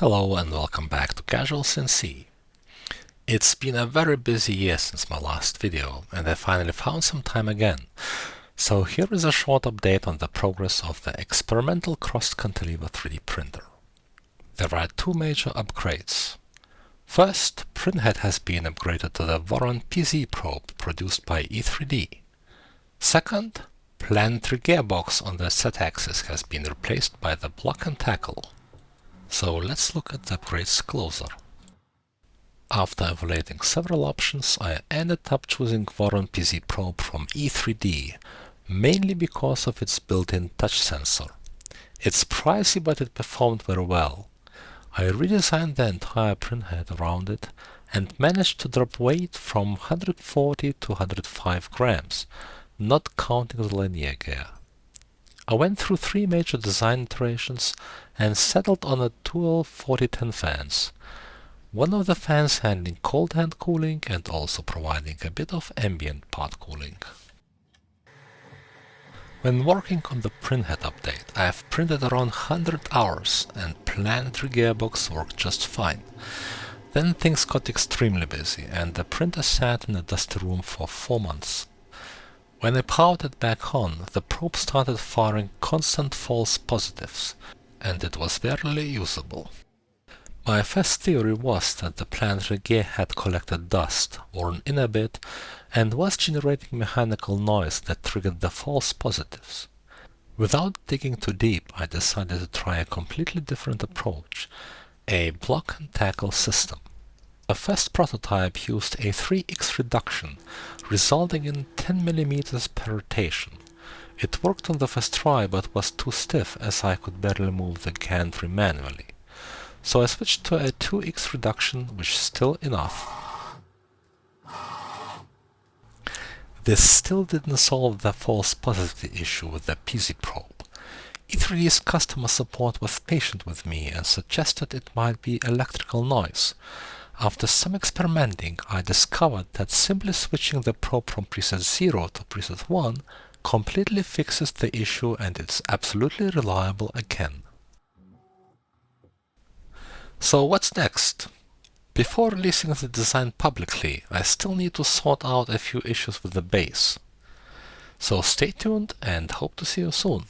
Hello and welcome back to Casual CNC. It's been a very busy year since my last video, and I finally found some time again. So here is a short update on the progress of the experimental crossed cantilever 3D printer. There are two major upgrades. First, printhead has been upgraded to the Voron PZ Probe produced by E3D. Second, planetary gearbox on the Z-axis has been replaced by the Block&Tackle. So let's look at the upgrades closer. After evaluating several options, I ended up choosing Voron PZ Probe from E3D, mainly because of its built-in touch sensor. It's pricey, but it performed very well. I redesigned the entire printhead around it and managed to drop weight from 140 to 105 grams, not counting the linear gear. I went through three major design iterations and settled on a dual 4010 fans. One of the fans handling cold hand cooling and also providing a bit of ambient part cooling. When working on the printhead update, I have printed around 100 hours and planetary gearbox worked just fine. Then things got extremely busy and the printer sat in a dusty room for 4 months. When I powered it back on, the probe started firing constant false positives, and it was barely usable. My first theory was that the planetary gear had collected dust, worn in a bit, and was generating mechanical noise that triggered the false positives. Without digging too deep, I decided to try a completely different approach, a block-and-tackle system. The first prototype used a 3x reduction, resulting in 10 mm per rotation. It worked on the first try but was too stiff as I could barely move the gantry manually. So I switched to a 2x reduction, which is still enough. This still didn't solve the false positive issue with the PZ probe. E3D's customer support was patient with me and suggested it might be electrical noise. After some experimenting, I discovered that simply switching the probe from preset 0 to preset 1 completely fixes the issue and it's absolutely reliable again. So what's next? Before releasing the design publicly, I still need to sort out a few issues with the base. So stay tuned and hope to see you soon.